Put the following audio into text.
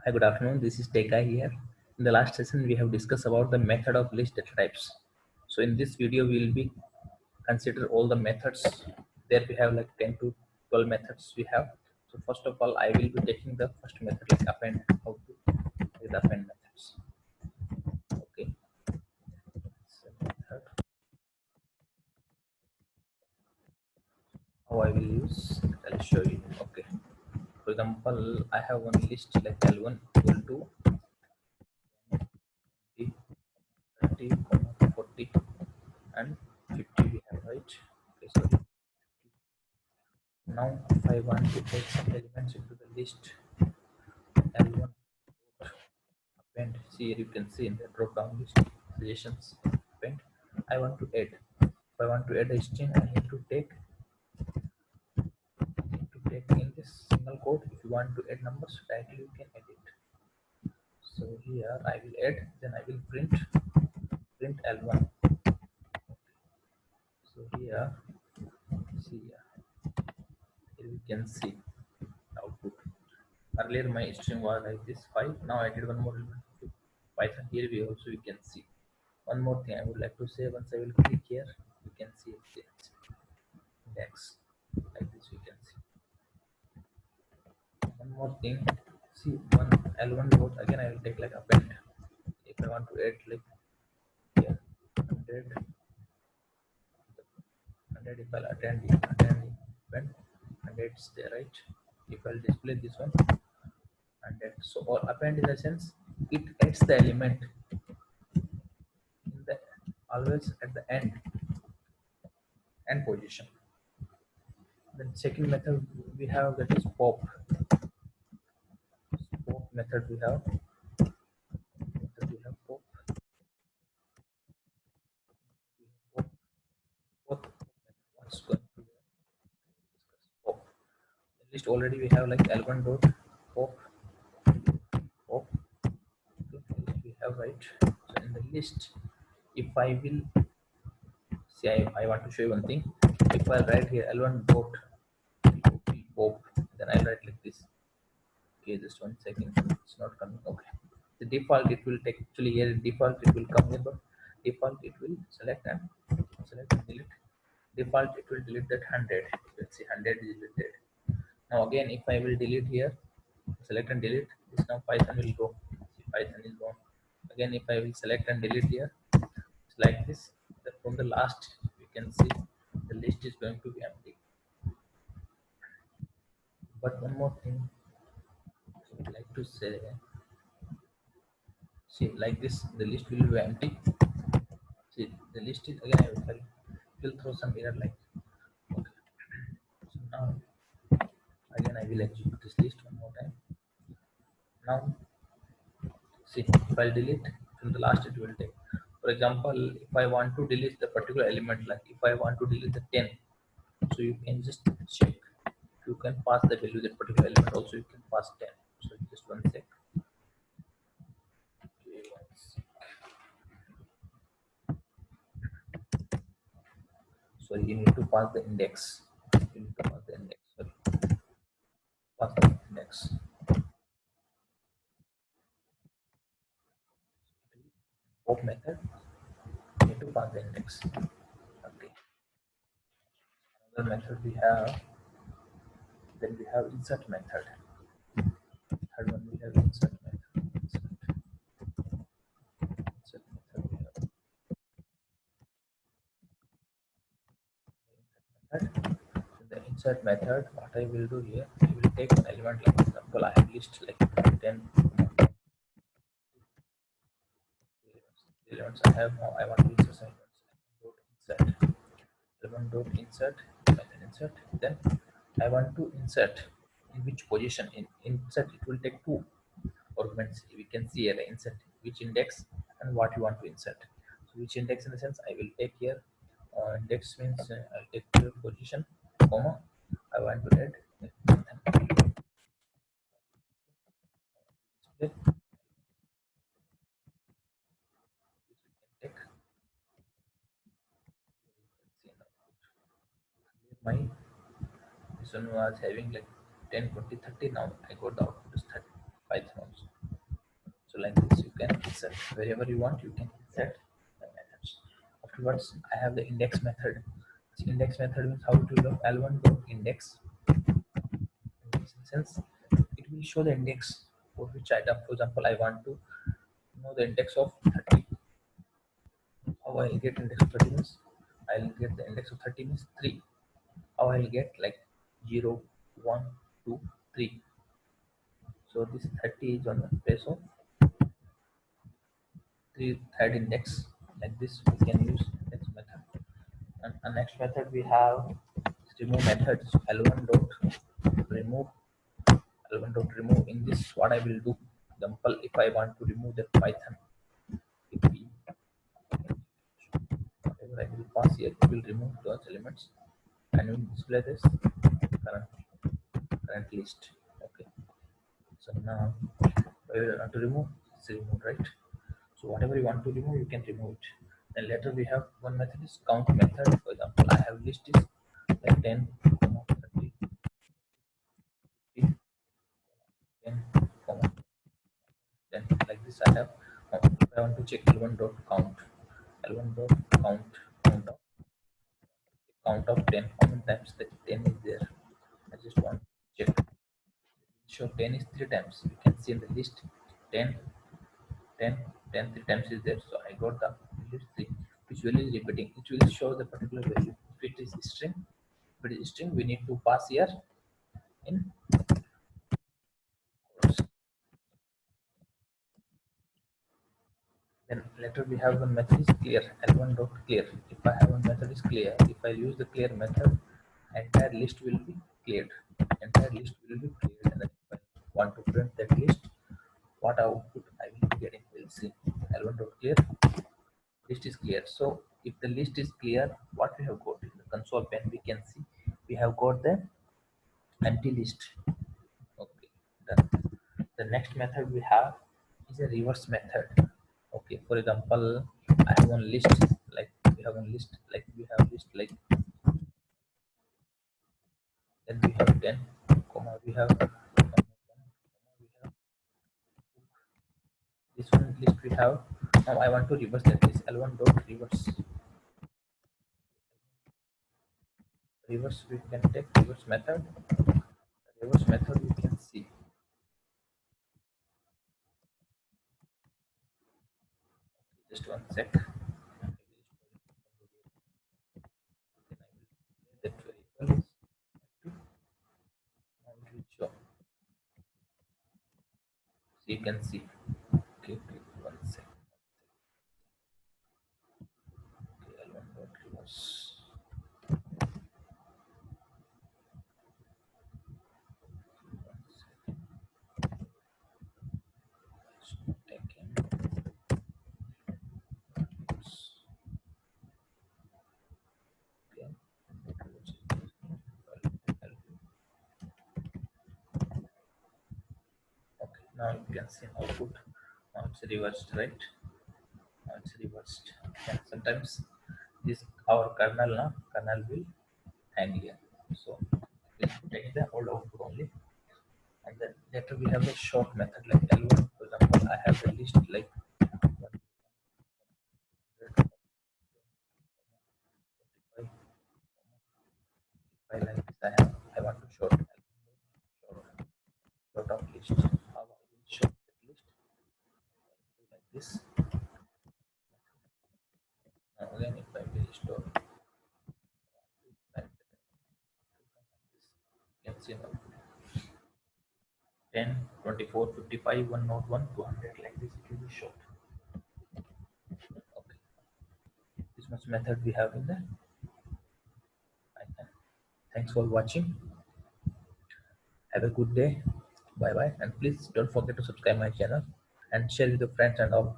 Hi, good afternoon. This is Teka here. In the last session, we have discussed about the method of list data types. So in this video, we will be consider all the methods. There we have like 10 to 12 methods we have. So first of all, I will be taking the first method like append. How to take the append methods. Okay. So method. How I will use. I'll show you. Okay. For example, I have one list like L1 equal to 20, 30, 40, and 50 we have, right? Okay, so now if I want to take some elements into the list L1 append, see here you can see in the drop down list suggestions append. I want to add. If I want to add a string, I need to take in this single quote. If you want to add numbers directly, you can add it. So here I will add, then I will print L1. So here, see here you can see output. Earlier my string was like this 5. Now I did one more element to Python. Here we also you can see. One more thing I would like to say, once I will click here, you can see the index. Like this you can see. One more thing, see one L1 dot again I will take like append. If I want to add like here 100, if I'll attend append 100 is there, right? If I'll display this one 100. So or append in the sense it adds the element in the always at the end position. Then second method we have, that is pop method we have pop. Pop, pop method. What's going to discuss pop? At least already we have like L1 dot pop pop. Okay, we have, right. So in the list, if I will see, I want to show you one thing. If I write here L1 dot pop, then I write like this. Okay, just 1 second. It's not coming. Okay. The default it will take, actually here default it will come here, but default it will select and delete. Default it will delete that 100. You can see 100 is deleted. Now again, if I will delete here, select and delete this, now Python will go. See, Python is gone. Again, if I will select and delete here, it's like this. Then from the last, you can see the list is going to be empty. But one more thing I would like to say, see like this, the list will be empty. See, the list is again, will throw some error like. Okay. So now again I will execute this list one more time. Now see, if I delete from the last, it will take. For example, if I want to delete the particular element, like if I want to delete the 10, so you can just check. You can pass the value that particular element. Also, you can pass 10. So just 1 sec. Okay, 1 sec. Sorry, you need to pass the index. You need to pass the index. Sorry, pass the index. Pop method. You need to pass the index. Okay. Another method we have. Then we have insert method. Third one we have insert method. Insert method we have method. In the insert method, what I will do here, I will take an element, like for example, I have list like 10 elements I have. Now I want to insert elements. Element dot insert method insert. Then I want to insert in which position. In insert, it will take two arguments. We can see here insert which index and what you want to insert. So which index, in the sense I will take here. Index means I'll take the position, comma. I want to add display. Take see now. My this one was having like 10, 20, 30. Now I got the output is 30. Python also. can insert wherever you want. You can insert the methods. Afterwards, I have the index method. This index method means how to look L1 dot index. In this sense, it will show the index for which item. For example, I want to know the index of 30. How I'll get index of 30 means I'll get the index of 30 means 3. How I'll get like 0, 1, 2, 3. So this 30 is on the place of third index. Like this we can use index method. And the next method we have remove method. So L1 dot remove, L1 dot remove. In this what I will do, example, if I want to remove the Python, if we whatever I will pass here, it will remove those elements and will display this current list. Okay, so now we want to remove, it's removed, right? So whatever you want to remove, you can remove it. Then later we have one method is count method. For example, I have list is like 10, 30, 50, 10, 10. Like this I have. If I want to check L1 dot count, L1 dot count of 10. How many times the 10 is there? I just want to check. Show 10 is 3 times. You can see in the list 10, 10, 10, 3 times is there. So I got the list 3, which will is repeating. It will show the particular value. If it is string, if it is string, we need to pass here in quotes. Then later we have one method is clear, L1 dot clear. If I have one method is clear, if I use the clear method, entire list will be cleared. Entire list will be cleared. And then if I want to print that list, what output I will be getting, we'll see. L1 dot clear, list is clear. So if the list is clear, what we have got in the console pane, we can see we have got the empty list. Okay, done. The next method we have is a reverse method. Okay, for example, I have one list, like we have one list, like we have list like, then we have 10, comma we have this one list we have. Now I want to reverse that list. L1 dot reverse. Reverse we can take reverse method. Reverse method we can see. Just one sec. That variable is active. Now it will show. So you can see. Okay, okay, one sec. Okay, L1 dot reverse. Okay, now you can see output. Now it's reversed, right? Now it's reversed. And sometimes this our kernel will hang here. So we'll take the old output only. And then later we have the short method like L1. For example, I have the list like 100, I like this. I want to short of list. How I will short that list like this. Now again, if I will store like this, you can see now 10, 24, 55, 101, 200 like this. It will be short. Okay, this much method we have in the Python. Thanks for watching. Have a good day. Bye bye, and please don't forget to subscribe my channel and share with your friends and all.